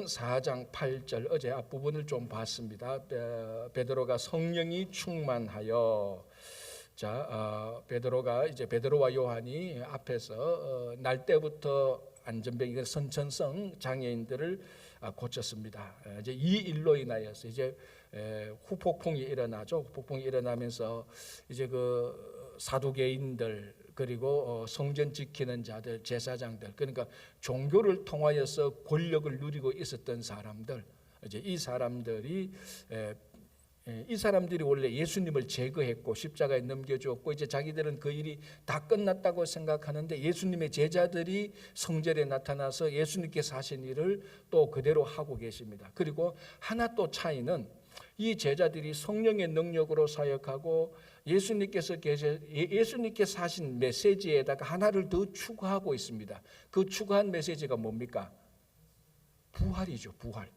4장 8절 어제 앞부분을 좀 봤습니다. 베드로가 성령이 충만하여 베드로와 요한이 앞에서 날 때부터 안전병 선천성 장애인들을 고쳤습니다. 이제 이 일로 인하여서 이제 후폭풍이 일어나죠. 후폭풍이 일어나면서 이제 그 사두개인들 그리고 성전 지키는 자들, 제사장들, 그러니까 종교를 통하여서 권력을 누리고 있었던 사람들, 이제 이 사람들이 원래 예수님을 제거했고 십자가에 넘겨주었고 이제 자기들은 그 일이 다 끝났다고 생각하는데 예수님의 제자들이 성전에 나타나서 예수님께서 하신 일을 또 그대로 하고 계십니다. 그리고 하나 또 차이는 이 제자들이 성령의 능력으로 사역하고 예수님께서 하신 메시지에다가 하나를 더 추가하고 있습니다. 그 추가한 메시지가 뭡니까? 부활이죠, 부활.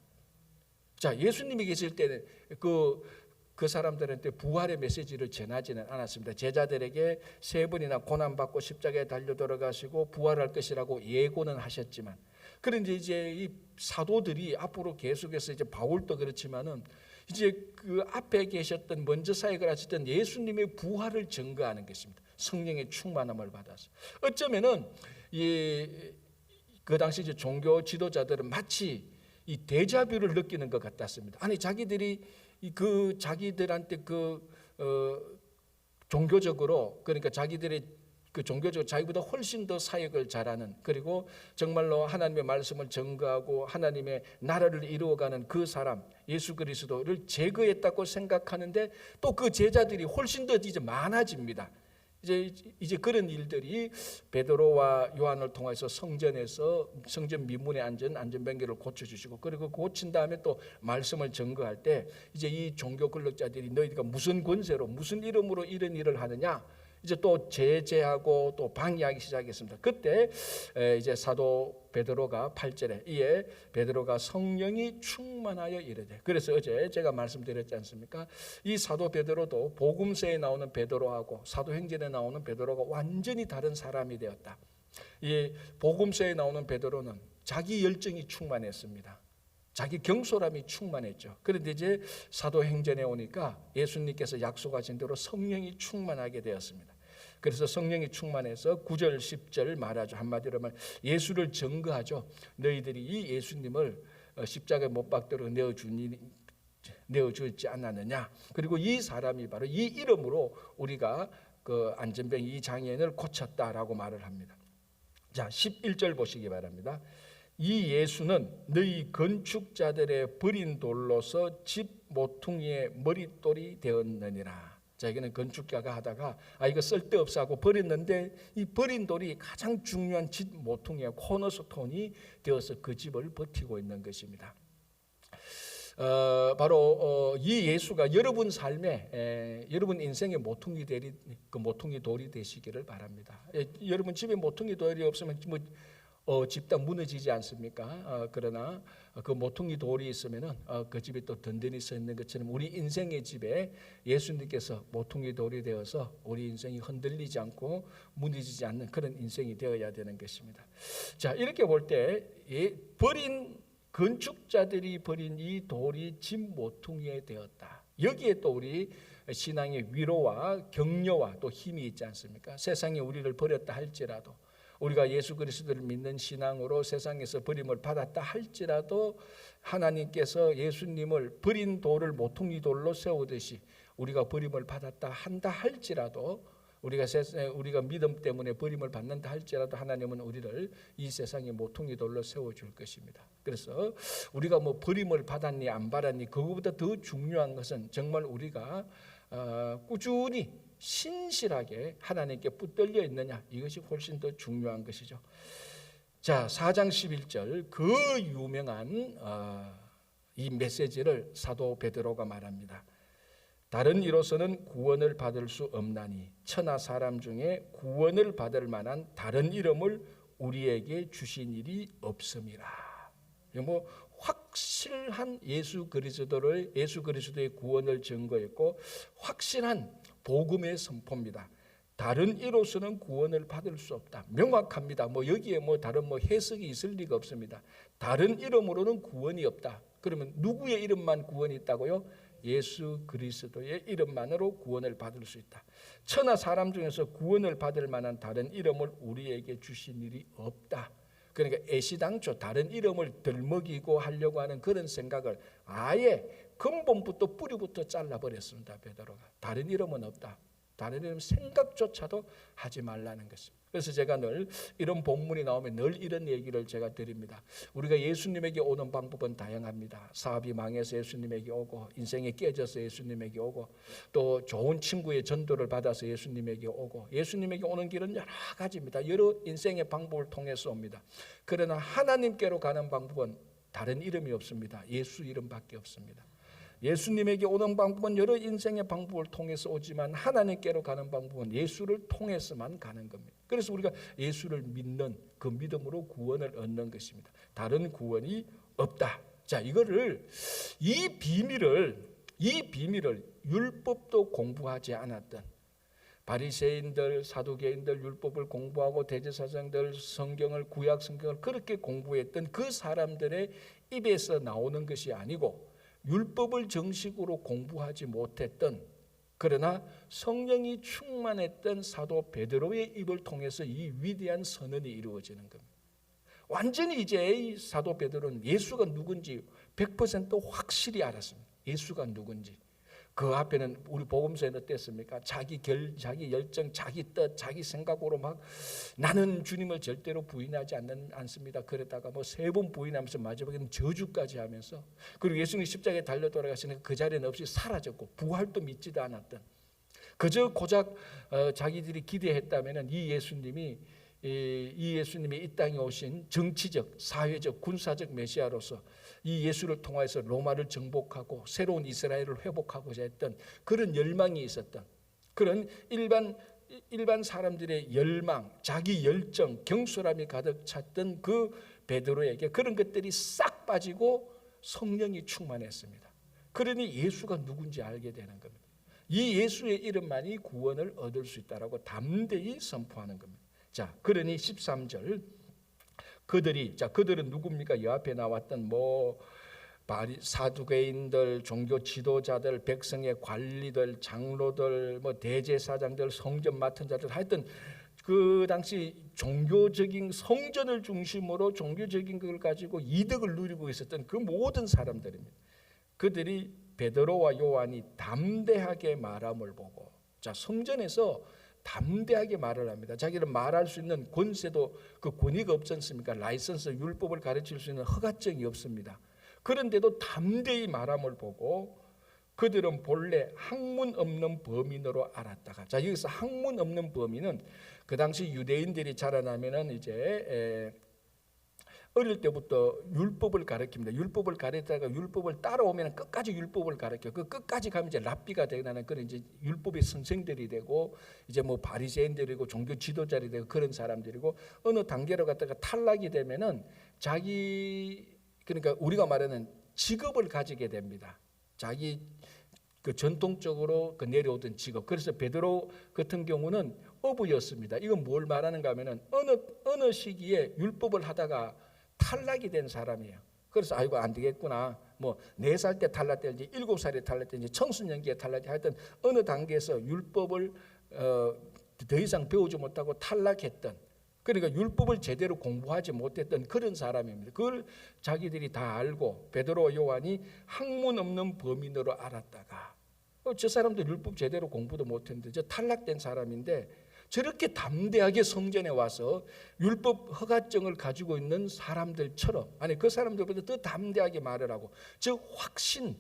자, 예수님이 계실 때는 그 사람들한테 부활의 메시지를 전하지는 않았습니다. 제자들에게 3번이나 고난받고 십자가에 달려 돌아가시고 부활할 것이라고 예고는 하셨지만, 그런데 이제 이 사도들이 앞으로 계속해서 이제 바울도 그렇지만은 이제 그 앞에 계셨던 먼저 사역을 하셨던 예수님의 부활을 증거하는 것입니다. 성령의 충만함을 받아서 어쩌면은 그 당시 이제 종교 지도자들은 마치 이 데자뷰를 느끼는 것 같았습니다. 아니 자기들이 자기들한테 종교적으로 그러니까 자기들의 종교적으로 자기보다 훨씬 더 사역을 잘하는, 그리고 정말로 하나님의 말씀을 증거하고 하나님의 나라를 이루어가는 그 사람 예수 그리스도를 제거했다고 생각하는데 또 그 제자들이 훨씬 더 이제 많아집니다. 이제 그런 일들이 베드로와 요한을 통해서 성전 미문에 앉은 안전병기를 고쳐주시고, 그리고 고친 다음에 또 말씀을 증거할 때 이제 이 종교 권력자들이 너희가 무슨 권세로 무슨 이름으로 이런 일을 하느냐 이제 또 제재하고 또 방해하기 시작했습니다. 그때 이제 사도 베드로가 8절에 이에 베드로가 성령이 충만하여 이르되, 그래서 어제 제가 말씀드렸지 않습니까? 이 사도 베드로도 복음서에 나오는 베드로하고 사도행전에 나오는 베드로가 완전히 다른 사람이 되었다. 이 복음서에 나오는 베드로는 자기 열정이 충만했습니다. 자기 경솔함이 충만했죠. 그런데 이제 사도행전에 오니까 예수님께서 약속하신 대로 성령이 충만하게 되었습니다. 그래서 성령이 충만해서 9절 10절 말하죠. 한마디로 하면 예수를 증거하죠. 너희들이 이 예수님을 십자가에 못 박도록 내어주지 않았느냐. 그리고 이 사람이 바로 이 이름으로 우리가 그 안전병 이 장애인을 고쳤다라고 말을 합니다. 자, 11절 보시기 바랍니다. 이 예수는 너희 건축자들의 버린 돌로서 집 모퉁이의 머릿돌이 되었느니라. 자, 이거는 건축가가 하다가 이거 쓸데없어 하고 버렸는데 이 버린 돌이 가장 중요한 집 모퉁이의 코너스톤이 되어서 그 집을 버티고 있는 것입니다. 바로 이 예수가 여러분 삶에 여러분 인생의 모퉁이 돌이 되시기를 바랍니다. 여러분 집에 모퉁이 돌이 없으면 집 다 무너지지 않습니까? 그러나 그 모퉁이 돌이 있으면은 그 집이 또 든든히 서 있는 것처럼 우리 인생의 집에 예수님께서 모퉁이 돌이 되어서 우리 인생이 흔들리지 않고 무너지지 않는 그런 인생이 되어야 되는 것입니다. 자, 이렇게 볼 때 건축자들이 버린 이 돌이 집 모퉁이에 되었다. 여기에 또 우리 신앙의 위로와 격려와 또 힘이 있지 않습니까? 세상이 우리를 버렸다 할지라도, 우리가 예수 그리스도를 믿는 신앙으로 세상에서 버림을 받았다 할지라도 하나님께서 예수님을 버린 돌을 모퉁이 돌로 세우듯이 우리가 버림을 받았다 한다 할지라도, 우리가 믿음 때문에 버림을 받는다 할지라도 하나님은 우리를 이 세상의 모퉁이 돌로 세워줄 것입니다. 그래서 우리가 버림을 받았니 안 받았니 그거보다 더 중요한 것은 정말 우리가 꾸준히 신실하게 하나님께 붙들려 있느냐, 이것이 훨씬 더 중요한 것이죠. 자, 4장 11절 그 유명한 이 메시지를 사도 베드로가 말합니다. 다른 이로서는 구원을 받을 수 없나니 천하 사람 중에 구원을 받을 만한 다른 이름을 우리에게 주신 일이 없음이라. 확실한 예수 그리스도의 구원을 증거했고 확실한 복음의 선포입니다. 다른 이로서는 구원을 받을 수 없다. 명확합니다. 여기에 다른 해석이 있을 리가 없습니다. 다른 이름으로는 구원이 없다. 그러면 누구의 이름만 구원이 있다고요? 예수 그리스도의 이름만으로 구원을 받을 수 있다. 천하 사람 중에서 구원을 받을 만한 다른 이름을 우리에게 주신 일이 없다. 그러니까 애시당초 다른 이름을 들먹이고 하려고 하는 그런 생각을 아예 근본부터 뿌리부터 잘라버렸습니다. 베드로가. 다른 이름은 없다. 다른 이름 생각조차도 하지 말라는 것입니다. 그래서 제가 늘 이런 본문이 나오면 늘 이런 얘기를 제가 드립니다. 우리가 예수님에게 오는 방법은 다양합니다. 사업이 망해서 예수님에게 오고, 인생이 깨져서 예수님에게 오고, 또 좋은 친구의 전도를 받아서 예수님에게 오고, 예수님에게 오는 길은 여러 가지입니다. 여러 인생의 방법을 통해서 옵니다. 그러나 하나님께로 가는 방법은 다른 이름이 없습니다. 예수 이름밖에 없습니다. 예수님에게 오는 방법은 여러 인생의 방법을 통해서 오지만 하나님께로 가는 방법은 예수를 통해서만 가는 겁니다. 그래서 우리가 예수를 믿는 그 믿음으로 구원을 얻는 것입니다. 다른 구원이 없다. 자, 이 비밀을 율법도 공부하지 않았던 바리새인들, 사두개인들, 율법을 공부하고 대제사장들, 구약 성경을 그렇게 공부했던 그 사람들의 입에서 나오는 것이 아니고, 율법을 정식으로 공부하지 못했던, 그러나 성령이 충만했던 사도 베드로의 입을 통해서 이 위대한 선언이 이루어지는 겁니다. 완전히 이제 이 사도 베드로는 예수가 누군지 100% 확실히 알았습니다. 예수가 누군지. 그 앞에는 우리 복음서에 어땠습니까? 자기 열정, 자기 뜻, 자기 생각으로 막 나는 주님을 절대로 부인하지 않습니다. 그러다가 3번 부인하면서 마지막에는 저주까지 하면서, 그리고 예수님 십자가에 달려 돌아가시니까 그 자리는 없이 사라졌고 부활도 믿지도 않았던, 그저 고작 자기들이 기대했다면은 이 예수님이 이 땅에 오신 정치적, 사회적, 군사적 메시아로서 이 예수를 통해서 로마를 정복하고 새로운 이스라엘을 회복하고자 했던 그런 열망이 있었던, 그런 일반 사람들의 열망, 자기 열정, 경솔함이 가득 찼던 그 베드로에게 그런 것들이 싹 빠지고 성령이 충만했습니다. 그러니 예수가 누군지 알게 되는 겁니다. 이 예수의 이름만이 구원을 얻을 수 있다라고 담대히 선포하는 겁니다. 자, 그러니 13절 그들은 누굽니까? 이 앞에 나왔던 사두개인들, 종교 지도자들, 백성의 관리들, 장로들, 대제사장들, 성전 맡은 자들, 하여튼 그 당시 종교적인 성전을 중심으로 종교적인 걸 가지고 이득을 누리고 있었던 그 모든 사람들입니다. 그들이 베드로와 요한이 담대하게 말함을 보고, 자, 성전에서 담대하게 말을 합니다. 자기는 말할 수 있는 권세도 그 권위가 없지 않습니까? 라이선스, 율법을 가르칠 수 있는 허가증이 없습니다. 그런데도 담대히 말함을 보고 그들은 본래 학문 없는 범인으로 알았다가, 자, 여기서 학문 없는 범인은 그 당시 유대인들이 자라나면은 이제 어릴 때부터 율법을 가르칩니다. 율법을 가르치다가 율법을 따라오면 끝까지 율법을 가르쳐. 그 끝까지 가면 이제 랍비가 되는 그런 이제 율법의 선생들이 되고, 이제 바리새인들이고 종교 지도자들이 되고 그런 사람들이고, 어느 단계로 갔다가 탈락이 되면은 그러니까 우리가 말하는 직업을 가지게 됩니다. 자기 그 전통적으로 내려오던 직업. 그래서 베드로 같은 경우는 어부였습니다. 이건 뭘 말하는가 하면은 어느 시기에 율법을 하다가 탈락이 된 사람이에요. 그래서 아이고 안 되겠구나. 4살 때 탈락될지 7살에 탈락될지 청소년기에 탈락이, 하여튼 어느 단계에서 율법을 더 이상 배우지 못하고 탈락했던, 그러니까 율법을 제대로 공부하지 못했던 그런 사람입니다. 그걸 자기들이 다 알고 베드로와 요한이 학문 없는 범인으로 알았다가, 저 사람도 율법 제대로 공부도 못했는데 저 탈락된 사람인데 저렇게 담대하게 성전에 와서 율법 허가증을 가지고 있는 사람들처럼, 아니 그 사람들보다 더 담대하게 말을 하고, 즉 확신,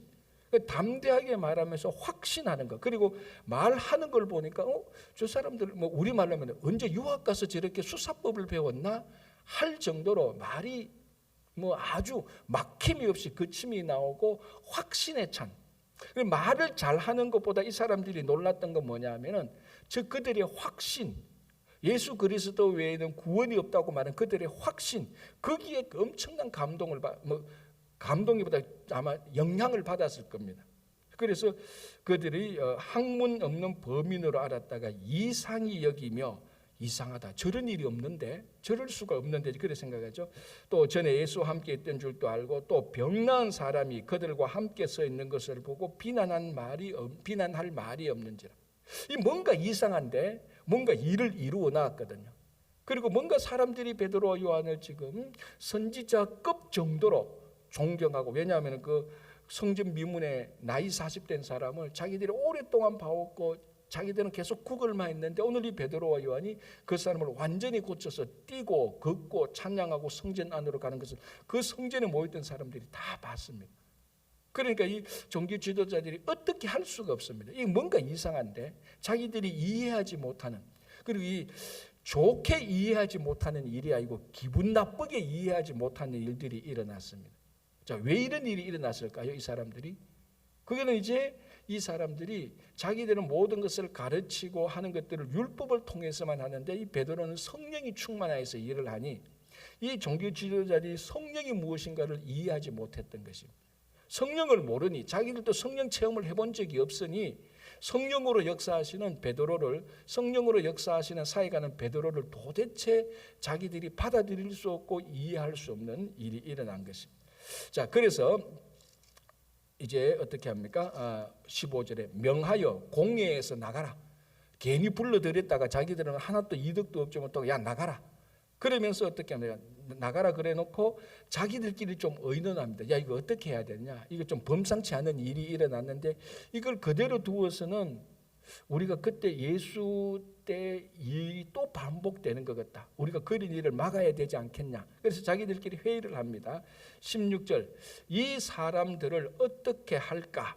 담대하게 말하면서 확신하는 것. 그리고 말하는 걸 보니까 저 사람들 우리 말로 하면 언제 유학 가서 저렇게 수사법을 배웠나 할 정도로 말이 아주 막힘이 없이 거침이 나오고 확신에 찬. 말을 잘하는 것보다 이 사람들이 놀랐던 건 뭐냐 하면은 그들의 확신, 예수 그리스도 외에는 구원이 없다고 말하는 그들의 확신, 거기에 엄청난 감동이보다 아마 영향을 받았을 겁니다. 그래서 그들이 학문 없는 범인으로 알았다가 이상히 여기며 이상하다. 저런 일이 없는데, 저럴 수가 없는데 그래 생각하죠. 또 전에 예수와 함께 있던 줄도 알고 또 병나은 사람이 그들과 함께 서 있는 것을 보고 비난할 말이 없는지라. 이 뭔가 이상한데 뭔가 일을 이루어 나왔거든요. 그리고 뭔가 사람들이 베드로와 요한을 지금 선지자급 정도로 존경하고, 왜냐하면 그 성전 미문에 나이 40된 사람을 자기들이 오랫동안 봐왔고 자기들은 계속 구걸만 했는데 오늘 이 베드로와 요한이 그 사람을 완전히 고쳐서 뛰고 걷고 찬양하고 성전 안으로 가는 것을 그 성전에 모였던 사람들이 다 봤습니다. 그러니까 이 종교 지도자들이 어떻게 할 수가 없습니다. 이게 뭔가 이상한데 자기들이 이해하지 못하는, 그리고 이 좋게 이해하지 못하는 일이 아니고 기분 나쁘게 이해하지 못하는 일들이 일어났습니다. 자, 왜 이런 일이 일어났을까요? 이 사람들이, 그게는 이제 이 사람들이 자기들은 모든 것을 가르치고 하는 것들을 율법을 통해서만 하는데 이 베드로는 성령이 충만하여서 일을 하니 이 종교 지도자들이 성령이 무엇인가를 이해하지 못했던 것입니다. 성령을 모르니, 자기들도 성령 체험을 해본 적이 없으니 성령으로 역사하시는 베드로를, 성령으로 역사하시는 사역하는 베드로를 도대체 자기들이 받아들일 수 없고 이해할 수 없는 일이 일어난 것입니다. 자, 그래서 이제 어떻게 합니까? 15절에 명하여 공회에서 나가라. 괜히 불러들였다가 자기들은 하나도 이득도 없지 못하고 야 나가라. 그러면서 어떻게 합니까? 나가라 그래 놓고 자기들끼리 좀 의논합니다. 야 이거 어떻게 해야 되냐? 이거 좀 범상치 않은 일이 일어났는데 이걸 그대로 두어서는 우리가 그때 예수 때 일이 또 반복되는 것 같다. 우리가 그런 일을 막아야 되지 않겠냐. 그래서 자기들끼리 회의를 합니다. 16절, 이 사람들을 어떻게 할까?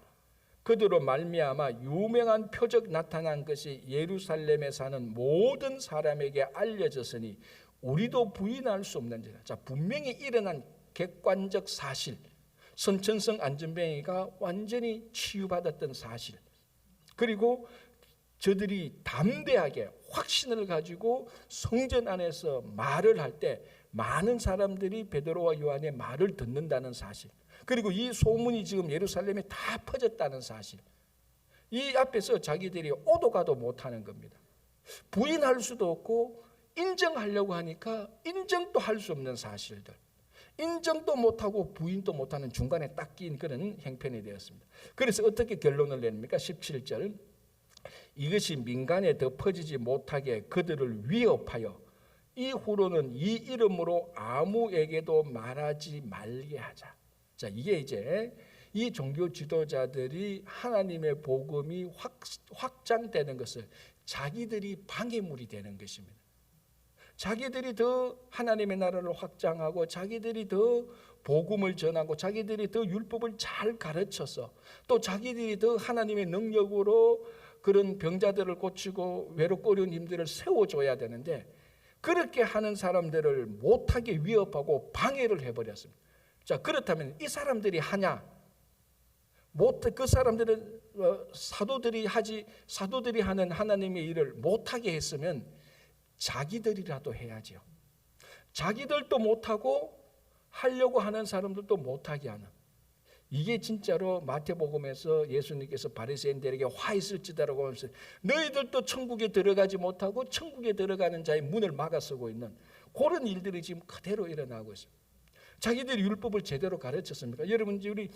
그들로 말미암아 유명한 표적 나타난 것이 예루살렘에 사는 모든 사람에게 알려졌으니 우리도 부인할 수 없는지라. 자, 분명히 일어난 객관적 사실, 선천성 안전병이가 완전히 치유받았던 사실, 그리고 저들이 담대하게 확신을 가지고 성전 안에서 말을 할 때 많은 사람들이 베드로와 요한의 말을 듣는다는 사실, 그리고 이 소문이 지금 예루살렘에 다 퍼졌다는 사실, 이 앞에서 자기들이 오도 가도 못하는 겁니다. 부인할 수도 없고 인정하려고 하니까 인정도 할 수 없는 사실들, 인정도 못하고 부인도 못하는 중간에 딱 끼인 그런 형편이 되었습니다. 그래서 어떻게 결론을 냅니까? 17절, 이것이 민간에 더 퍼지지 못하게 그들을 위협하여 이후로는 이 이름으로 아무에게도 말하지 말게 하자. 자, 이게 이제 이 종교 지도자들이 하나님의 복음이 확장되는 것을 자기들이 방해물이 되는 것입니다. 자기들이 더 하나님의 나라를 확장하고 자기들이 더 복음을 전하고 자기들이 더 율법을 잘 가르쳐서 또 자기들이 더 하나님의 능력으로 그런 병자들을 고치고 외롭고 어려운 힘들을 세워줘야 되는데 그렇게 하는 사람들을 못하게 위협하고 방해를 해버렸습니다. 자, 그렇다면 이 사람들이 하냐? 그 사람들은 사도들이 하는 하나님의 일을 못하게 했으면 자기들이라도 해야죠. 자기들도 못하고 하려고 하는 사람들도 못하게 하는, 이게 진짜로 마태복음에서 예수님께서 바리새인들에게 화 있을지다라고 하면서 너희들도 천국에 들어가지 못하고 천국에 들어가는 자의 문을 막아서고 있는 그런 일들이 지금 그대로 일어나고 있습니다. 자기들이 율법을 제대로 가르쳤습니까? 여러분, 우리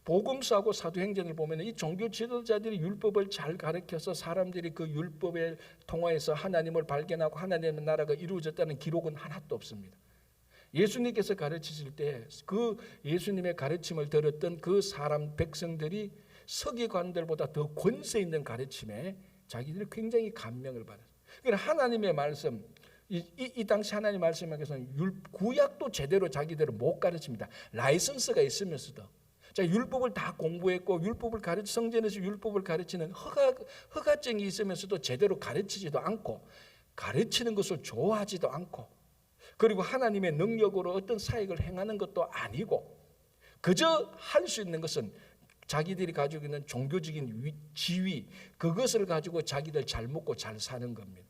복음서하고 사도행전을 보면 이 종교 지도자들이 율법을 잘 가르쳐서 사람들이 그 율법을 통해서 하나님을 발견하고 하나님의 나라가 이루어졌다는 기록은 하나도 없습니다. 예수님께서 가르치실 때 그 예수님의 가르침을 들었던 그 사람 백성들이 서기관들보다 더 권세 있는 가르침에 자기들이 굉장히 감명을 받았어요. 그러니까 하나님의 말씀, 이 당시 하나님 말씀에서는 구약도 제대로 자기들은 못 가르칩니다. 라이선스가 있으면서도. 자, 율법을 다 공부했고 율법을 성전에서 율법을 가르치는 허가증이 있으면서도 제대로 가르치지도 않고 가르치는 것을 좋아하지도 않고, 그리고 하나님의 능력으로 어떤 사역을 행하는 것도 아니고 그저 할 수 있는 것은 자기들이 가지고 있는 종교적인 지위, 그것을 가지고 자기들 잘 먹고 잘 사는 겁니다.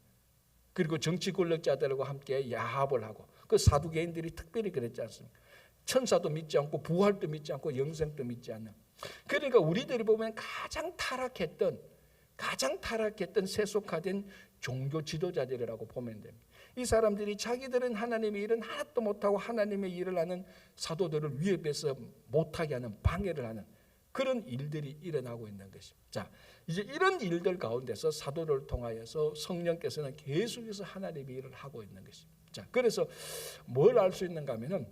그리고 정치 권력자들과 함께 야합을 하고, 그 사두개인들이 특별히 그랬지 않습니까? 천사도 믿지 않고 부활도 믿지 않고 영생도 믿지 않는, 그러니까 우리들이 보면 가장 타락했던 세속화된 종교 지도자들이라고 보면 됩니다. 이 사람들이 자기들은 하나님의 일은 하나도 못하고 하나님의 일을 하는 사도들을 위협해서 못하게 하는, 방해를 하는 그런 일들이 일어나고 있는 것입니다. 자, 이제 이런 일들 가운데서 사도를 통하여서 성령께서는 계속해서 하나님의 일을 하고 있는 것입니다. 자, 그래서 뭘 알 수 있는가 하면은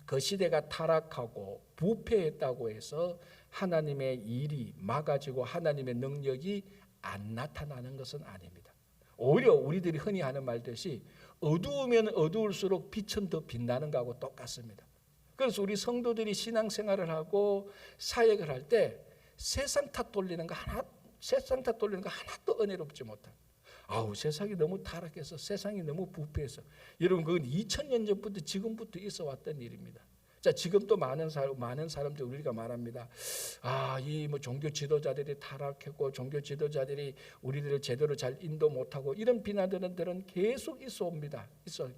그 시대가 타락하고 부패했다고 해서 하나님의 일이 막아지고 하나님의 능력이 안 나타나는 것은 아닙니다. 오히려 우리들이 흔히 하는 말듯이 어두우면 어두울수록 빛은 더 빛나는 것하고 똑같습니다. 그래서 우리 성도들이 신앙생활을 하고 사역을 할 때 세상 탓 돌리는 거 하나도 은혜롭지 못합니다. 아우, 세상이 너무 타락해서, 세상이 너무 부패해서. 여러분, 그건 2000년 전부터 지금부터 있어 왔던 일입니다. 자, 지금 또 많은 사람들 우리가 말합니다. 이 종교 지도자들이 타락했고 종교 지도자들이 우리들을 제대로 잘 인도 못하고, 이런 비난들은 계속 있어 옵니다.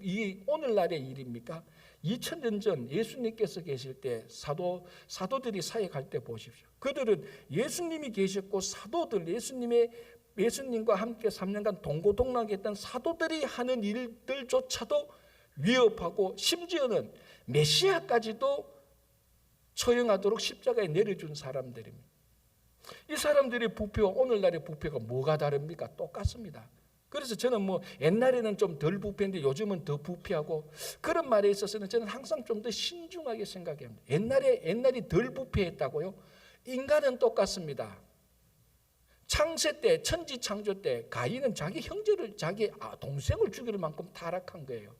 이 오늘날의 일입니까? 2000년 전 예수님께서 계실 때 사도들이 사역할 때 보십시오. 그들은 예수님이 계셨고 예수님과 함께 3년간 동고동락했던 사도들이 하는 일들조차도 위협하고, 심지어는 메시아까지도 처형하도록 십자가에 내려준 사람들입니다. 이 사람들의 부패와 오늘날의 부패가 뭐가 다릅니까? 똑같습니다. 그래서 저는 옛날에는 좀 덜 부패인데 요즘은 더 부패하고, 그런 말에 있어서는 저는 항상 좀 더 신중하게 생각합니다. 옛날이 덜 부패했다고요? 인간은 똑같습니다. 창세 때, 천지 창조 때 가인은 자기 동생을 죽일 만큼 타락한 거예요.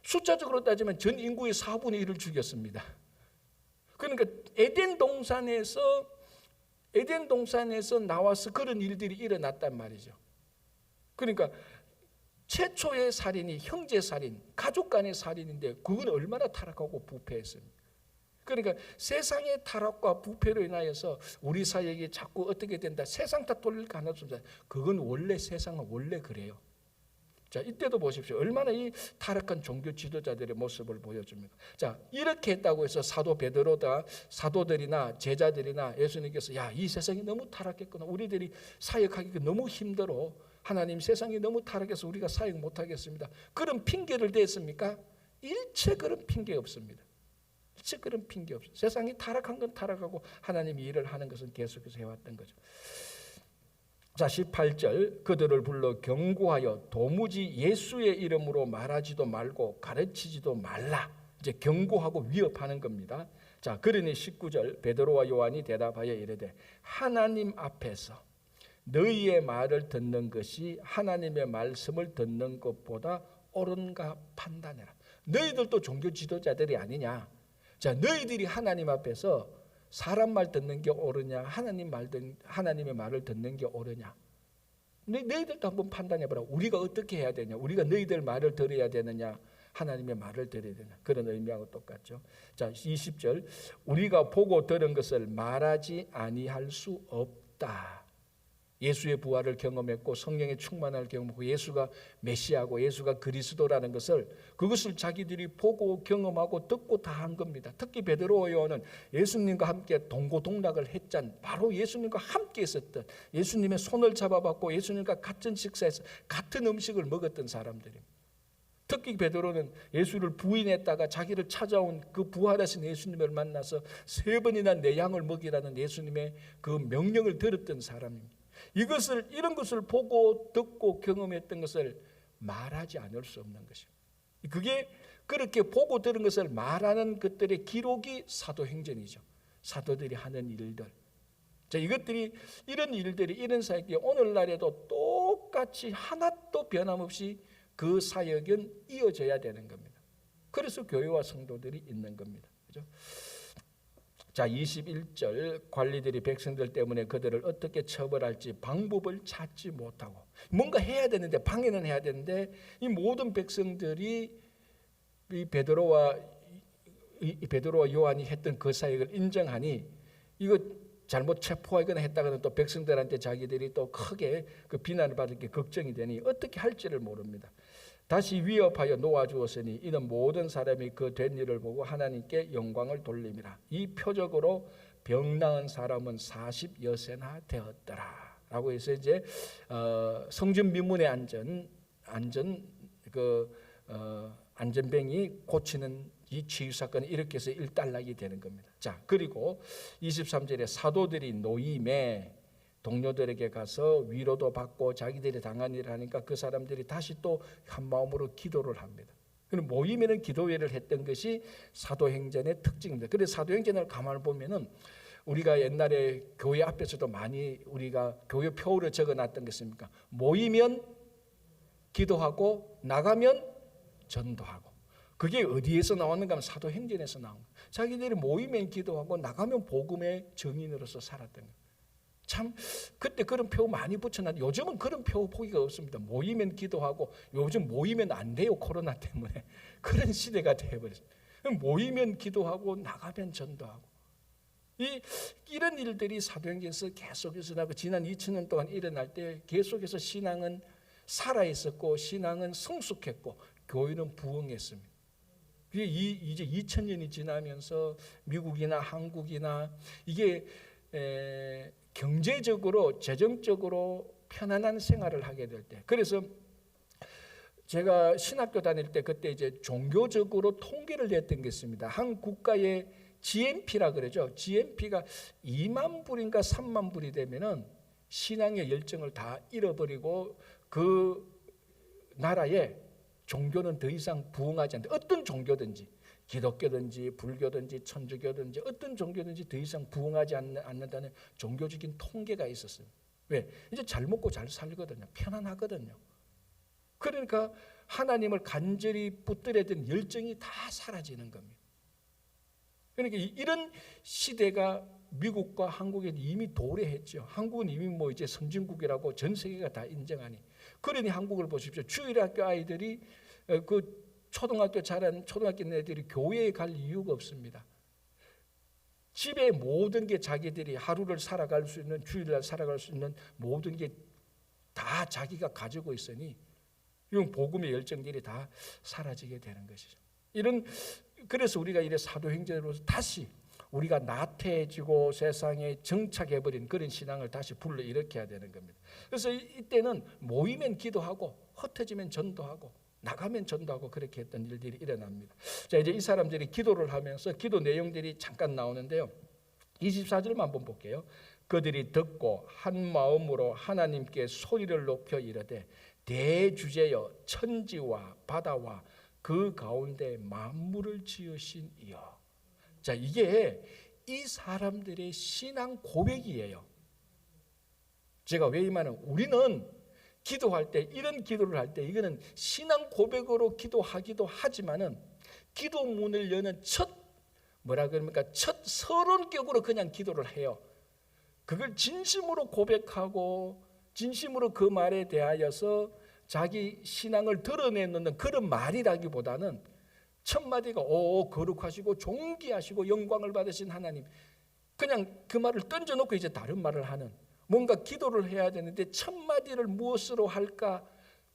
숫자적으로 따지면 전 인구의 4분의 1을 죽였습니다. 그러니까 에덴 동산에서 나와서 그런 일들이 일어났단 말이죠. 그러니까 최초의 살인이 형제 살인, 가족 간의 살인인데 그건 얼마나 타락하고 부패했습니까? 그러니까 세상의 타락과 부패로 인하여서 우리 사역이 자꾸 어떻게 된다, 세상 탓 돌릴 가능성이 없습니다. 그건 세상은 원래 그래요. 자, 이때도 보십시오. 얼마나 이 타락한 종교 지도자들의 모습을 보여줍니까? 자, 이렇게 했다고 해서 사도들이나 제자들이나 예수님께서 이 세상이 너무 타락했구나, 우리들이 사역하기가 너무 힘들어, 하나님 세상이 너무 타락해서 우리가 사역 못하겠습니다, 그런 핑계를 댔습니까? 일체 그런 핑계 없습니다. 그런 핑계 없어요. 세상이 타락한 건 타락하고 하나님이 일을 하는 것은 계속해서 해왔던 거죠. 자, 18절, 그들을 불러 경고하여 도무지 예수의 이름으로 말하지도 말고 가르치지도 말라. 이제 경고하고 위협하는 겁니다. 자, 그러니 19절, 베드로와 요한이 대답하여 이르되 하나님 앞에서 너희의 말을 듣는 것이 하나님의 말씀을 듣는 것보다 옳은가 판단해라. 너희들도 종교 지도자들이 아니냐? 자, 너희들이 하나님 앞에서 사람 말 듣는 게 옳으냐, 하나님의 말을 듣는 게 옳으냐? 너희들도 한번 판단해봐라. 우리가 어떻게 해야 되냐? 우리가 너희들 말을 들어야 되느냐, 하나님의 말을 들어야 되냐? 그런 의미하고 똑같죠. 자, 20절, 우리가 보고 들은 것을 말하지 아니할 수 없다. 예수의 부활을 경험했고 성령의 충만함을 경험하고 예수가 메시아고 예수가 그리스도라는 그것을 자기들이 보고 경험하고 듣고 다 한 겁니다. 특히 베드로와 요한은 예수님과 함께 동고동락을 했잖아요. 바로 예수님과 함께 있었던, 예수님의 손을 잡아봤고 예수님과 같은 식사에서 같은 음식을 먹었던 사람들입니다. 특히 베드로는 예수를 부인했다가 자기를 찾아온 그 부활하신 예수님을 만나서 3번이나 내 양을 먹이라는 예수님의 그 명령을 들었던 사람입니다. 이런 것을 보고 듣고 경험했던 것을 말하지 않을 수 없는 것입니다. 그게 그렇게 보고 들은 것을 말하는 것들의 기록이 사도행전이죠. 사도들이 하는 일들. 자, 이런 일들이, 이런 사역이 오늘날에도 똑같이 하나도 변함없이 그 사역은 이어져야 되는 겁니다. 그래서 교회와 성도들이 있는 겁니다. 그죠? 자, 21절, 관리들이 백성들 때문에 그들을 어떻게 처벌할지 방법을 찾지 못하고, 뭔가 해야 되는데, 방해는 해야 되는데, 이 모든 백성들이 이 베드로와 요한이 했던 그 사역을 인정하니 이거 잘못 체포하거나 했다가는 또 백성들한테 자기들이 또 크게 그 비난을 받을 게 걱정이 되니 어떻게 할지를 모릅니다. 다시 위협하여 놓아주었으니 이는 모든 사람이 그 된 일을 보고 하나님께 영광을 돌림이라. 이 표적으로 병 나은 사람은 40여세나 되었더라. 라고 해서 이제 성전 미문에 안전병이 고치는 이 치유 사건이 이렇게 해서 일단락이 되는 겁니다. 자, 그리고 23절에 사도들이 노임에 동료들에게 가서 위로도 받고 자기들이 당한 일을 하니까 그 사람들이 다시 또 한 마음으로 기도를 합니다. 그럼 모임에는 기도회를 했던 것이 사도행전의 특징입니다. 그래서 사도행전을 가만히 보면은 우리가 옛날에 교회 앞에서도 많이 우리가 교회 표를 적어놨던 게 있습니까? 모이면 기도하고 나가면 전도하고. 그게 어디에서 나왔는가 하면 사도행전에서 나온 거예요. 자기들이 모이면 기도하고 나가면 복음의 증인으로서 살았던 거예요. 참 그때 그런 표 많이 붙여놨는데 요즘은 그런 표 보기가 없습니다. 모이면 기도하고, 요즘 모이면 안 돼요, 코로나 때문에. 그런 시대가 되어버렸습니다. 모이면 기도하고 나가면 전도하고. 이런 일들이 사도행전에서 계속해서 나고 지난 2000년 동안 일어날 때 계속해서 신앙은 살아있었고 신앙은 성숙했고 교회는 부흥했습니다. 이제 2000년이 지나면서 미국이나 한국이나 이게 경제적으로 재정적으로 편안한 생활을 하게 될 때, 그래서 제가 신학교 다닐 때 그때 이제 종교적으로 통계를 냈던 게 있습니다. 한 국가의 GNP라 그러죠. GNP가 2만 불인가 3만 불이 되면은 신앙의 열정을 다 잃어버리고 그 나라에 종교는 더 이상 부흥하지 않는다. 어떤 종교든지, 기독교든지 불교든지 천주교든지 어떤 종교든지 더 이상 부흥하지 않는다는 종교적인 통계가 있었어요. 왜? 이제 잘 먹고 잘 살거든요. 편안하거든요. 그러니까 하나님을 간절히 붙들어야던 열정이 다 사라지는 겁니다. 그러니까 이런 시대가 미국과 한국에 이미 도래했죠. 한국은 이미 뭐 이제 선진국이라고 전 세계가 다 인정하니. 그러니 한국을 보십시오. 주일학교 아이들이 그 초등학교 잘하는 초등학교 애들이 교회에 갈 이유가 없습니다. 집에 모든 게 자기들이 하루를 살아갈 수 있는, 주일날 살아갈 수 있는 모든 게 다 자기가 가지고 있으니 이런 복음의 열정들이 다 사라지게 되는 것이죠. 그래서 우리가 이래 사도행전으로서 다시 우리가 나태해지고 세상에 정착해버린 그런 신앙을 다시 불러일으켜야 되는 겁니다. 그래서 이때는 모이면 기도하고 흩어지면 전도하고 나가면 전도하고 그렇게 했던 일들이 일어납니다. 자, 이제 이 사람들이 기도를 하면서 기도 내용들이 잠깐 나오는데요. 24절만 한번 볼게요. 그들이 듣고 한 마음으로 하나님께 소리를 높여 이르되 대주제여 천지와 바다와 그 가운데 만물을 지으신 이여. 자, 이게 이 사람들의 신앙 고백이에요. 제가 왜 이 말은, 우리는 기도할 때, 이런 기도를 할 때 이거는 신앙 고백으로 기도하기도 하지만은 기도문을 여는 첫 서론격으로 그냥 기도를 해요. 그걸 진심으로 고백하고 진심으로 그 말에 대하여서 자기 신앙을 드러내는 그런 말이라기보다는 첫 마디가 거룩하시고 존귀하시고 영광을 받으신 하나님, 그냥 그 말을 던져놓고 이제 다른 말을 하는, 뭔가 기도를 해야 되는데 첫 마디를 무엇으로 할까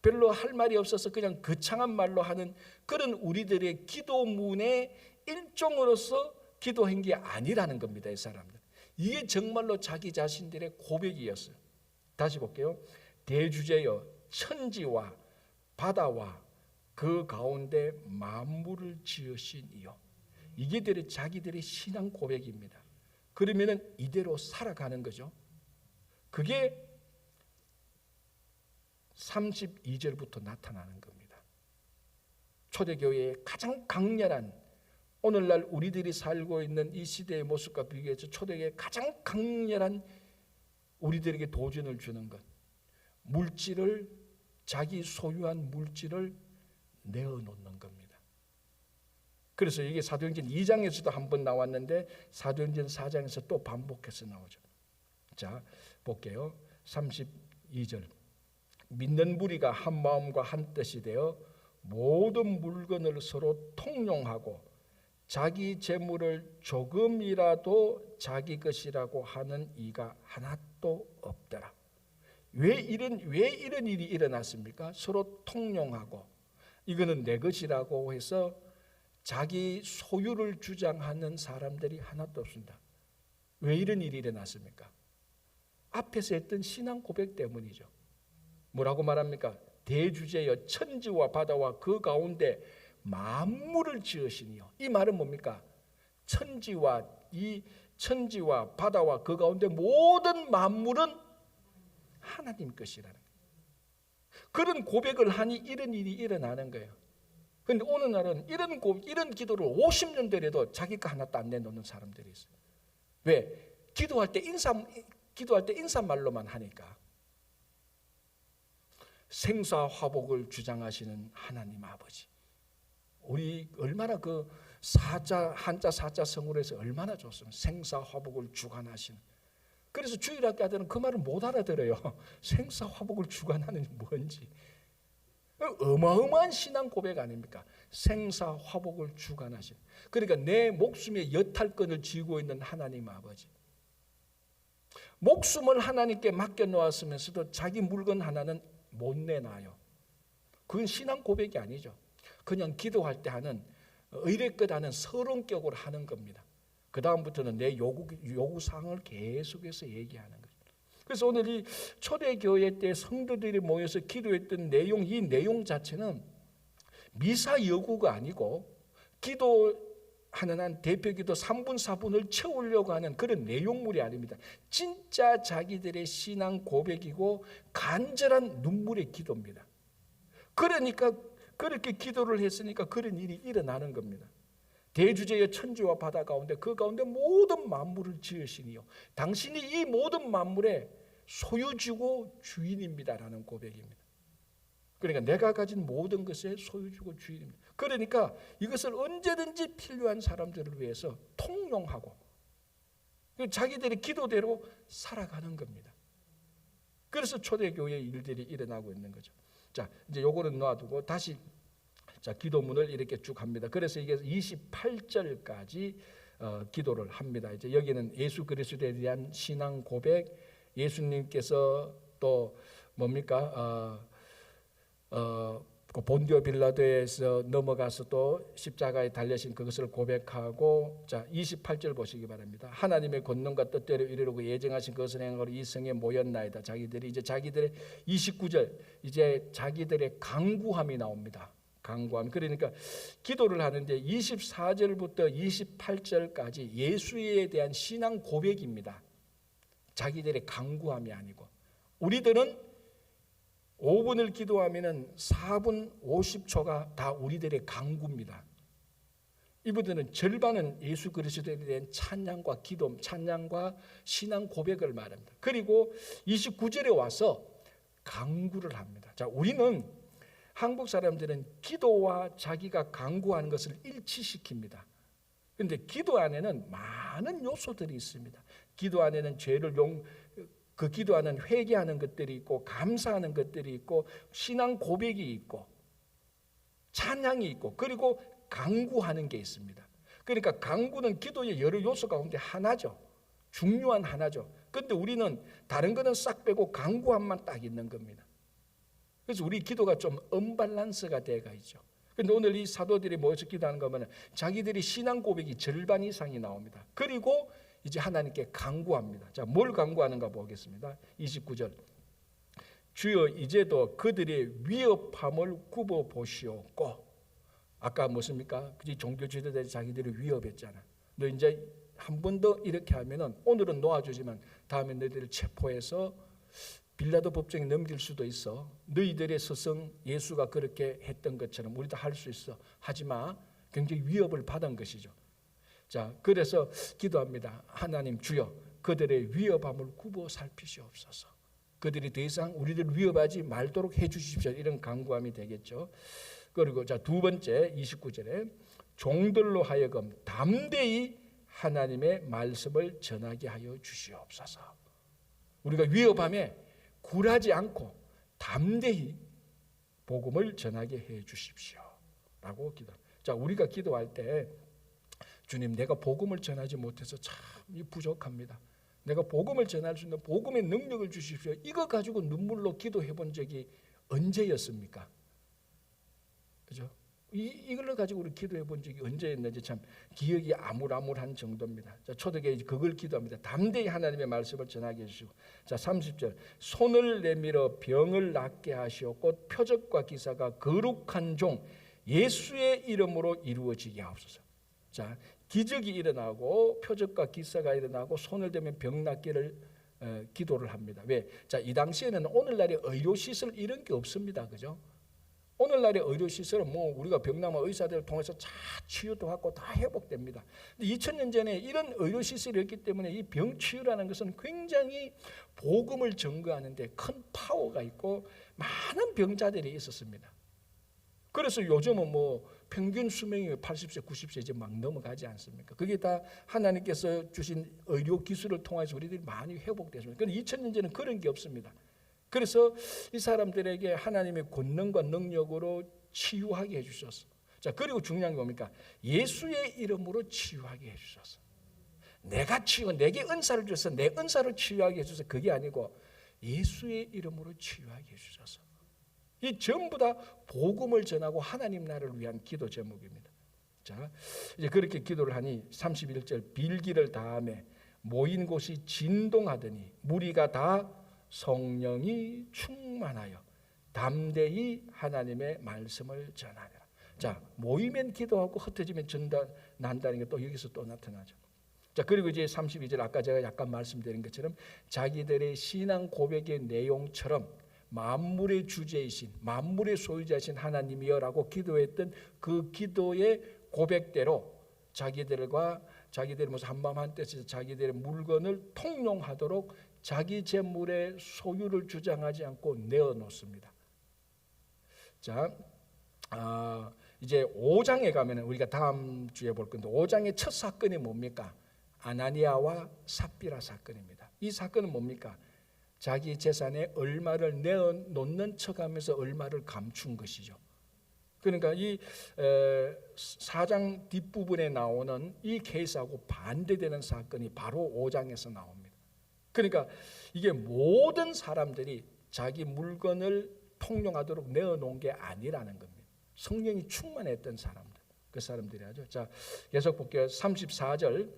별로 할 말이 없어서 그냥 거창한 말로 하는 그런 우리들의 기도문의 일종으로서 기도한 게 아니라는 겁니다. 이 사람들, 이게 정말로 자기 자신들의 고백이었어요. 다시 볼게요. 대주제여 천지와 바다와 그 가운데 만물을 지으신 이요. 이게 자기들의 신앙 고백입니다. 그러면은 이대로 살아가는 거죠. 그게 32절부터 나타나는 겁니다. 초대교회의 가장 강렬한, 오늘날 우리들이 살고 있는 이 시대의 모습과 비교해서 초대교회의 가장 강렬한 우리들에게 도전을 주는 것, 물질을, 자기 소유한 물질을 내어놓는 겁니다. 그래서 이게 사도행전 2장에서도 한번 나왔는데 사도행전 4장에서 또 반복해서 나오죠. 자, 볼게요. 32절. 믿는 무리가 한 마음과 한 뜻이 되어 모든 물건을 서로 통용하고 자기 재물을 조금이라도 자기 것이라고 하는 이가 하나도 없더라. 왜 이런 일이 일어났습니까? 서로 통용하고 이거는 내 것이라고 해서 자기 소유를 주장하는 사람들이 하나도 없습니다. 왜 이런 일이 일어났습니까? 앞에서 했던 신앙 고백 때문이죠. 뭐라고 말합니까? 대주제여 천지와 바다와 그 가운데 만물을 지으시니요. 이 말은 뭡니까? 천지와 바다와 그 가운데 모든 만물은 하나님 것이라는 거예요. 그런 고백을 하니 이런 일이 일어나는 거예요. 그런데 오늘날은 이런 기도를 50년 되려도 자기가 하나도 안 내놓는 사람들이 있어요. 왜? 기도할 때 인사말로만 하니까. 생사화복을 주장하시는 하나님 아버지, 우리 얼마나 그 한자 사자 성으로 해서 얼마나 좋습니다. 생사화복을 주관하시는. 그래서 주일학교 아들은 그 말을 못 알아들어요. 생사화복을 주관하는 뭔지. 어마어마한 신앙 고백 아닙니까? 생사화복을 주관하시는. 그러니까 내 목숨의 여탈권을 쥐고 있는 하나님 아버지, 목숨을 하나님께 맡겨놓았으면서도 자기 물건 하나는 못 내놔요. 그건 신앙 고백이 아니죠. 그냥 기도할 때 하는 의례껏 하는 서론격으로 하는 겁니다. 그 다음부터는 내 요구사항을 계속해서 얘기하는 거죠. 그래서 오늘 이 초대교회 때 성도들이 모여서 기도했던 내용, 이 내용 자체는 미사 여구가 아니고 기도하는 한 대표기도 3분 4분을 채우려고 하는 그런 내용물이 아닙니다. 진짜 자기들의 신앙 고백이고 간절한 눈물의 기도입니다. 그러니까 그렇게 기도를 했으니까 그런 일이 일어나는 겁니다. 대주제의 천지와 바다 가운데 그 가운데 모든 만물을 지으시니요, 당신이 이 모든 만물의 소유주고 주인입니다라는 고백입니다. 그러니까 내가 가진 모든 것의 소유주고 주인입니다. 그러니까 이것을 언제든지 필요한 사람들을 위해서 통용하고 자기들의 기도대로 살아가는 겁니다. 그래서 초대교회의 일들이 일어나고 있는 거죠. 자, 이제 요거는 놔두고 다시 자, 기도문을 이렇게 쭉 합니다. 그래서 이게 28절까지 기도를 합니다. 이제 여기는 예수 그리스도에 대한 신앙 고백, 예수님께서 또 뭡니까? 그 본디오 빌라도에서 넘어가서 또 십자가에 달려신 그것을 고백하고, 자 28절 보시기 바랍니다. 하나님의 권능과 뜻대로 이르려고 예정하신 것을 행하러 이 성에 모였나이다. 자기들의 29절 이제 자기들의 간구함이 나옵니다. 간구함. 그러니까 기도를 하는데 24절부터 28절까지 예수에 대한 신앙 고백입니다. 자기들의 간구함이 아니고, 우리들은 5분을 기도하면은 4분 50초가 다 우리들의 간구입니다. 이분들은 절반은 예수 그리스도에 대한 찬양과 기도, 찬양과 신앙 고백을 말합니다. 그리고 29절에 와서 간구를 합니다. 자, 우리는 한국 사람들은 기도와 자기가 간구하는 것을 일치시킵니다. 그런데 기도 안에는 많은 요소들이 있습니다. 기도 안에는 그 기도하는 회개하는 것들이 있고, 감사하는 것들이 있고, 신앙 고백이 있고, 찬양이 있고, 그리고 간구하는 게 있습니다. 그러니까 간구는 기도의 여러 요소 가운데 하나죠. 중요한 하나죠. 그런데 우리는 다른 거는 싹 빼고 간구함만 딱 있는 겁니다. 그래서 우리 기도가 좀 언밸런스가 돼가 있죠. 그런데 오늘 이 사도들이 모여서 기도하는 거 보면 자기들이 신앙 고백이 절반 이상이 나옵니다. 그리고 이제 하나님께 간구합니다. 자, 뭘 간구하는가 보겠습니다. 29절. 주여 이제도 그들의 위협함을 굽어 보시옵고. 아까 무엇입니까? 그 종교 지도자들이 자기들을 위협했잖아. 너 이제 한 번 더 이렇게 하면은 오늘은 놓아주지만 다음에 너희들을 체포해서 빌라도 법정에 넘길 수도 있어. 너희들의 스승 예수가 그렇게 했던 것처럼 우리도 할 수 있어. 하지마. 굉장히 위협을 받은 것이죠. 자, 그래서 기도합니다. 하나님 주여 그들의 위협함을 굽어 살피시옵소서. 그들이 더 이상 우리를 위협하지 말도록 해주십시오. 이런 간구함이 되겠죠. 그리고 자, 두 번째 29절에 종들로 하여금 담대히 하나님의 말씀을 전하게 하여 주시옵소서. 우리가 위협함에 굴하지 않고 담대히 복음을 전하게 해 주십시오 라고 기도합니다. 자, 우리가 기도할 때 주님, 내가 복음을 전하지 못해서 참 부족합니다. 내가 복음을 전할 수 있는 복음의 능력을 주십시오. 이거 가지고 눈물로 기도해 본 적이 언제였습니까? 그죠? 이걸로 가지고 우리 기도해 본 적이 언제였는지 참 기억이 아물아물한 정도입니다. 자, 초대교회 그걸 기도합니다. 담대히 하나님의 말씀을 전하게 해주시고, 자 30절 손을 내밀어 병을 낫게 하시옵고 표적과 기사가 거룩한 종 예수의 이름으로 이루어지게 하옵소서. 자, 기적이 일어나고 표적과 기사가 일어나고 손을 대면 병 낫기를 기도를 합니다. 왜? 자, 이 당시에는 오늘날의 의료시설 이런 게 없습니다. 그죠? 오늘날의 의료시설은 뭐 우리가 병나면 의사들을 통해서 다 치유도 하고 다 회복됩니다. 2000년 전에 이런 의료시설이 없기 때문에 이 병치유라는 것은 굉장히 복음을 전거하는데 큰 파워가 있고 많은 병자들이 있었습니다. 그래서 요즘은 뭐 평균 수명이 80세, 90세 이제 막 넘어가지 않습니까? 그게 다 하나님께서 주신 의료 기술을 통해서 우리들이 많이 회복됐습니다. 그런데 2000년 전에는 그런 게 없습니다. 그래서 이 사람들에게 하나님의 권능과 능력으로 치유하게 해주셨어. 자, 그리고 중요한 게 뭡니까? 예수의 이름으로 치유하게 해주셨어. 내가 내게 은사를 주셔서 내 은사로 치유하게 해주셔서 그게 아니고 예수의 이름으로 치유하게 해주셔서. 이 전부 다 복음을 전하고 하나님 나라를 위한 기도 제목입니다. 자, 이제 그렇게 기도를 하니 31절 빌기를 다하며 모인 곳이 진동하더니 무리가 다 성령이 충만하여 담대히 하나님의 말씀을 전하니라. 자, 모이면 기도하고 흩어지면 난다는 게 또 여기서 또 나타나죠. 자, 그리고 이제 32절 아까 제가 약간 말씀드린 것처럼 자기들의 신앙 고백의 내용처럼 만물의 주제이신 만물의 소유자이신 하나님이여라고 기도했던 그 기도의 고백대로 자기들이 무슨 한밤 한때에서 자기들의 물건을 통용하도록 자기 재물의 소유를 주장하지 않고 내어놓습니다. 자, 이제 5장에 가면 우리가 다음 주에 볼 건데 5장의 첫 사건이 뭡니까? 아나니아와 삽비라 사건입니다. 이 사건은 뭡니까? 자기 재산에 얼마를 내어놓는 척하면서 얼마를 감춘 것이죠. 그러니까 이 4장 뒷부분에 나오는 이 케이스하고 반대되는 사건이 바로 5장에서 나옵니다. 그러니까 이게 모든 사람들이 자기 물건을 통용하도록 내어놓은 게 아니라는 겁니다. 성령이 충만했던 사람들, 그 사람들이 하죠. 자, 계속 볼게요. 34절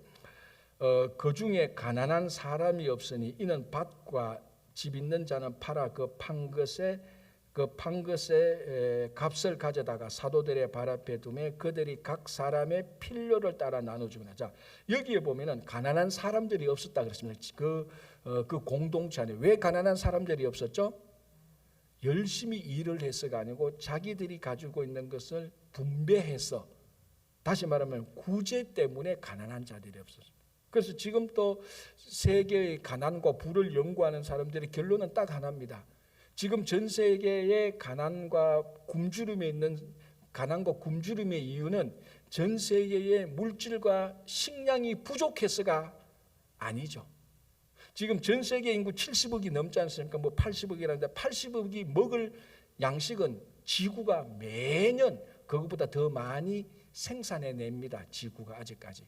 그 중에 가난한 사람이 없으니 이는 밭과 집 있는 자는 팔아 그 판 것의 값을 가져다가 사도들의 발 앞에 두매 그들이 각 사람의 필요를 따라 나눠주구나. 자, 여기에 보면은 가난한 사람들이 없었다 그랬습니다. 그 공동체 안에 왜 가난한 사람들이 없었죠? 열심히 일을 해서가 아니고 자기들이 가지고 있는 것을 분배해서, 다시 말하면 구제 때문에 가난한 자들이 없었습니다. 그래서 지금 또 세계의 가난과 부를 연구하는 사람들의 결론은 딱 하나입니다. 지금 전 세계의 가난과 굶주림의 이유는 전 세계의 물질과 식량이 부족해서가 아니죠. 지금 전 세계 인구 70억이 넘지 않습니까? 뭐 80억이라는데 80억이 먹을 양식은 지구가 매년 그것보다 더 많이 생산해냅니다. 지구가 아직까지.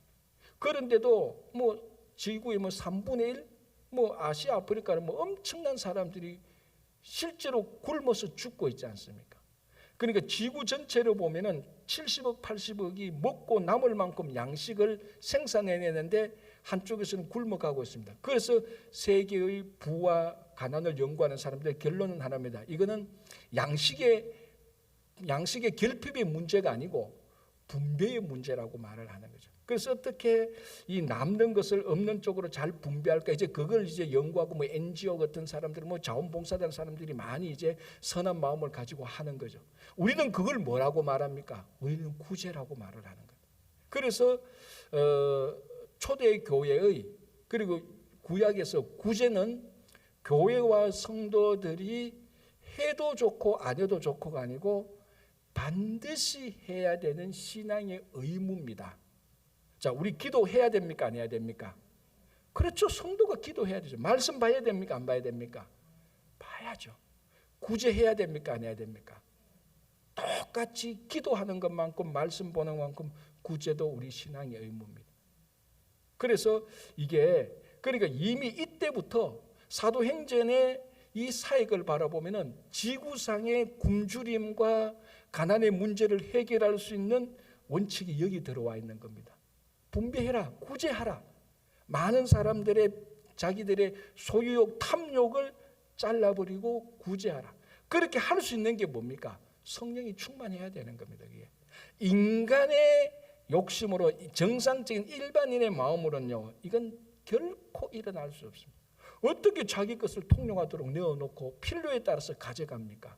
그런데도 뭐 지구의 3분의 1, 아시아, 아프리카는 엄청난 사람들이 실제로 굶어서 죽고 있지 않습니까? 그러니까 지구 전체로 보면은 70억, 80억이 먹고 남을 만큼 양식을 생산해내는데 한쪽에서는 굶어가고 있습니다. 그래서 세계의 부와 가난을 연구하는 사람들의 결론은 하나입니다. 이거는 양식의 결핍의 문제가 아니고 분배의 문제라고 말을 하는 거죠. 그래서 어떻게 이 남는 것을 없는 쪽으로 잘 분배할까? 이제 그걸 이제 연구하고 NGO 같은 사람들, 자원봉사단 사람들이 많이 이제 선한 마음을 가지고 하는 거죠. 우리는 그걸 뭐라고 말합니까? 우리는 구제라고 말을 하는 거예요. 그래서 초대 교회의 그리고 구약에서 구제는 교회와 성도들이 해도 좋고 안 해도 좋고가 아니고 반드시 해야 되는 신앙의 의무입니다. 자, 우리 기도해야 됩니까? 안 해야 됩니까? 그렇죠. 성도가 기도해야 되죠. 말씀 봐야 됩니까? 안 봐야 됩니까? 봐야죠. 구제해야 됩니까? 안 해야 됩니까? 똑같이 기도하는 것만큼 말씀 보는 만큼 구제도 우리 신앙의 의무입니다. 그래서 그러니까 이미 이때부터 사도행전에 이 사역을 바라보면은 지구상의 굶주림과 가난의 문제를 해결할 수 있는 원칙이 여기 들어와 있는 겁니다. 분배해라, 구제하라. 많은 사람들의 자기들의 소유욕, 탐욕을 잘라버리고 구제하라. 그렇게 할 수 있는 게 뭡니까? 성령이 충만해야 되는 겁니다. 그게. 인간의 욕심으로, 정상적인 일반인의 마음으로는요, 이건 결코 일어날 수 없습니다. 어떻게 자기 것을 통용하도록 내어놓고 필요에 따라서 가져갑니까?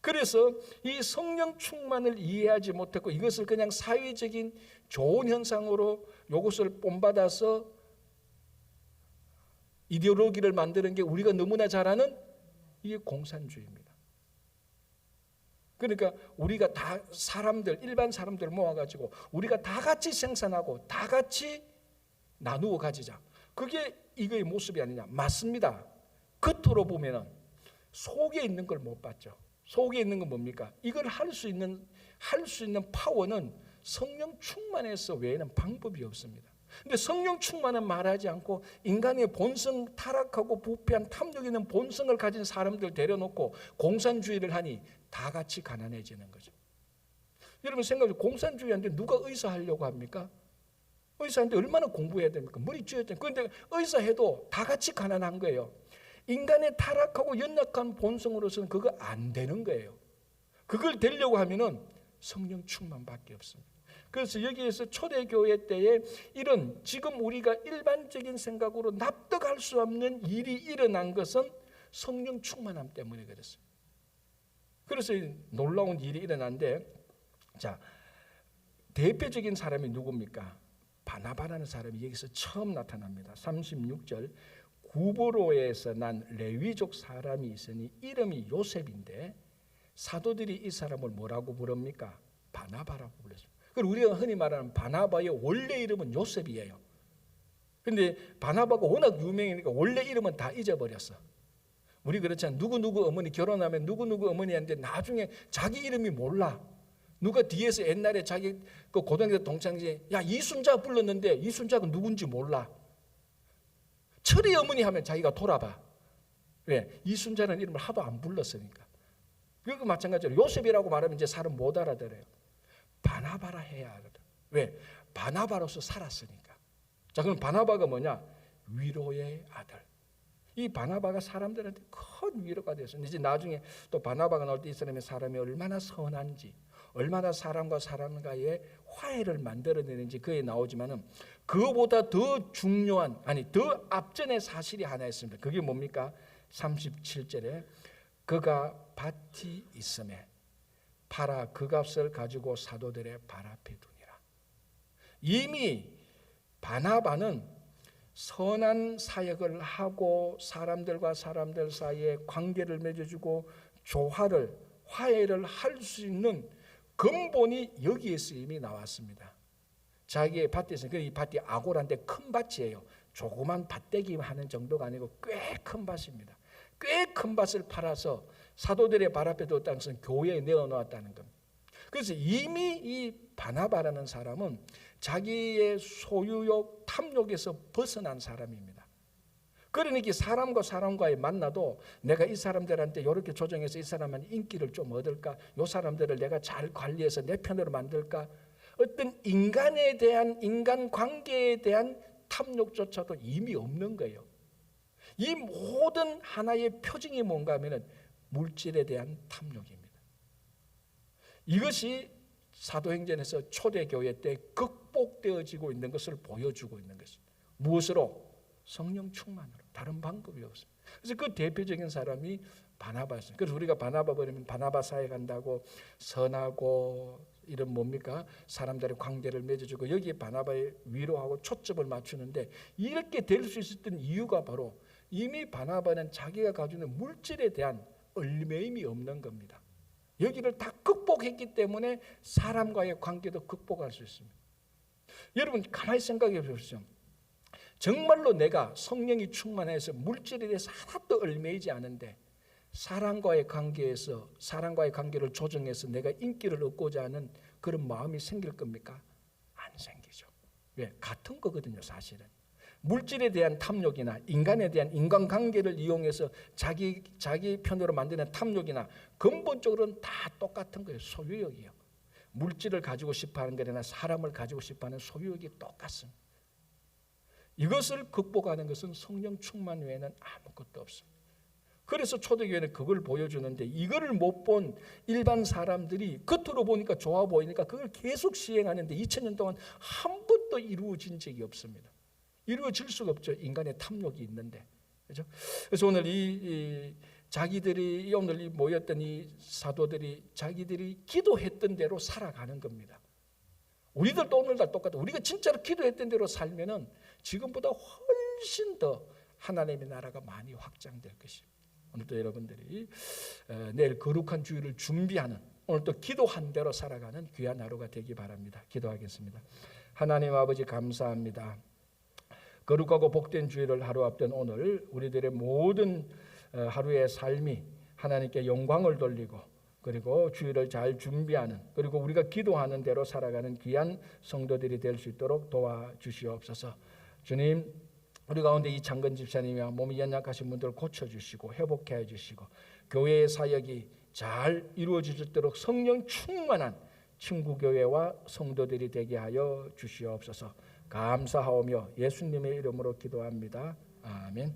그래서 이 성령 충만을 이해하지 못했고 이것을 그냥 사회적인 좋은 현상으로 이것을 본받아서 이데올로기를 만드는 게 우리가 너무나 잘 아는 이게 공산주의입니다. 그러니까 우리가 다 사람들, 일반 사람들 모아가지고 우리가 다 같이 생산하고 다 같이 나누어 가지자. 그게 이거의 모습이 아니냐. 맞습니다. 겉으로 보면은 속에 있는 걸 못 봤죠. 속에 있는 건 뭡니까? 이걸 할 수 있는 파워는 성령 충만해서 외에는 방법이 없습니다. 근데 성령 충만은 말하지 않고 인간의 본성, 타락하고 부패한 탐욕 있는 본성을 가진 사람들 데려놓고 공산주의를 하니 다 같이 가난해지는 거죠. 여러분 생각해, 공산주의한테 누가 의사하려고 합니까? 의사한테 얼마나 공부해야 됩니까? 머리 쥐어야 됩니까? 그런데 의사해도 다 같이 가난한 거예요. 인간의 타락하고 연약한 본성으로서는 그거 안 되는 거예요. 그걸 되려고 하면은 성령 충만밖에 없습니다. 그래서 여기에서 초대교회 때에 이런 지금 우리가 일반적인 생각으로 납득할 수 없는 일이 일어난 것은 성령 충만함 때문에 그랬어요. 그래서 놀라운 일이 일어났는데, 자, 대표적인 사람이 누굽니까? 바나바라는 사람이 여기서 처음 나타납니다. 36절, 구보로에서 난 레위족 사람이 있으니 이름이 요셉인데 사도들이 이 사람을 뭐라고 부릅니까? 바나바라고 불렀습니다. 그리고 우리가 흔히 말하는 바나바의 원래 이름은 요셉이에요. 그런데 바나바가 워낙 유명하니까 원래 이름은 다 잊어버렸어. 우리 그렇잖아요. 누구누구 어머니 결혼하면 누구누구 어머니한테 나중에 자기 이름이 몰라. 누가 뒤에서 옛날에 자기 그 고등학교 동창이 야 이순자 불렀는데 이순자가 누군지 몰라. 철이 어머니 하면 자기가 돌아봐. 왜? 이순자라는 이름을 하도 안 불렀으니까. 그거 마찬가지로 요셉이라고 말하면 이제 사람 못 알아들어요. 바나바라 해야 알아들어. 왜? 바나바로서 살았으니까. 자, 그럼 바나바가 뭐냐? 위로의 아들. 이 바나바가 사람들한테 큰 위로가 됐어요. 이제 나중에 또 바나바가 나올 때 이 사람이 얼마나 선한지, 얼마나 사람과 사람과의 화해를 만들어내는지 그에 나오지만은 그거보다 더 중요한, 아니 더 앞전의 사실이 하나 있습니다. 그게 뭡니까? 37절에 그가 밭이 있음에 팔아 그 값을 가지고 사도들의 발 앞에 두니라. 이미 바나바는 선한 사역을 하고 사람들과 사람들 사이에 관계를 맺어주고 조화를, 화해를 할 수 있는 근본이 여기에서 이미 나왔습니다. 자기의 밭에서, 이 밭이 아고라인데 큰 밭이에요. 조그만 밭대기 하는 정도가 아니고 꽤 큰 밭입니다. 꽤 큰 밭을 팔아서 사도들의 발 앞에 뒀다는 것은 교회에 내어놓았다는 겁니다. 그래서 이미 이 바나바라는 사람은 자기의 소유욕, 탐욕에서 벗어난 사람입니다. 그러니까 사람과 사람과의 만나도 내가 이 사람들한테 이렇게 조정해서 이 사람한테 인기를 좀 얻을까? 이 사람들을 내가 잘 관리해서 내 편으로 만들까? 어떤 인간에 대한, 인간 관계에 대한 탐욕조차도 이미 없는 거예요. 이 모든 하나의 표징이 뭔가 하면은 물질에 대한 탐욕입니다. 이것이 사도행전에서 초대교회 때 극복되어지고 있는 것을 보여주고 있는 것입니다. 무엇으로? 성령 충만으로. 다른 방법이 없습니다. 그래서 그 대표적인 사람이 바나바였어요. 그래서 우리가 바나바 버리면 바나바 사역한다고 선하고 이런 뭡니까? 사람들의 관계를 맺어주고 여기에 바나바의 위로하고 초점을 맞추는데 이렇게 될 수 있었던 이유가 바로 이미 바나바는 자기가 가지고 있는 물질에 대한 얼매임이 없는 겁니다. 여기를 다 극복했기 때문에 사람과의 관계도 극복할 수 있습니다. 여러분 가만히 생각해 보십시오. 정말로 내가 성령이 충만해서 물질에 대해서 하나도 얽매이지 않은데 사람과의 관계에서 사람과의 관계를 조정해서 내가 인기를 얻고자 하는 그런 마음이 생길 겁니까? 안 생기죠. 왜? 같은 거거든요, 사실은. 물질에 대한 탐욕이나 인간에 대한 인간관계를 이용해서 자기 편으로 만드는 탐욕이나 근본적으로는 다 똑같은 거예요. 소유욕이요. 물질을 가지고 싶어하는 것이나 사람을 가지고 싶어하는 소유욕이 똑같습니다. 이것을 극복하는 것은 성령 충만 외에는 아무것도 없습니다. 그래서 초대교회는 그걸 보여주는데 이거를 못 본 일반 사람들이 겉으로 보니까 좋아 보이니까 그걸 계속 시행하는데 2000년 동안 한 번도 이루어진 적이 없습니다. 이루어질 수가 없죠. 인간의 탐욕이 있는데. 그렇죠? 그래서 오늘 자기들이 오늘 모였던 이 사도들이 자기들이 기도했던 대로 살아가는 겁니다. 우리들도 오늘날 똑같아. 우리가 진짜로 기도했던 대로 살면은 지금보다 훨씬 더 하나님의 나라가 많이 확장될 것입니다. 오늘도 여러분들이 내일 거룩한 주일을 준비하는 오늘도 기도한 대로 살아가는 귀한 하루가 되기 바랍니다. 기도하겠습니다. 하나님 아버지 감사합니다. 거룩하고 복된 주일을 하루 앞둔 오늘 우리들의 모든 하루의 삶이 하나님께 영광을 돌리고 그리고 주일을 잘 준비하는 그리고 우리가 기도하는 대로 살아가는 귀한 성도들이 될 수 있도록 도와주시옵소서. 주님, 우리 가운데 이 장근 집사님이와 몸이 연약하신 분들을 고쳐주시고 회복해 주시고 교회의 사역이 잘 이루어질 수 있도록 성령 충만한 친구교회와 성도들이 되게 하여 주시옵소서. 감사하오며 예수님의 이름으로 기도합니다. 아멘.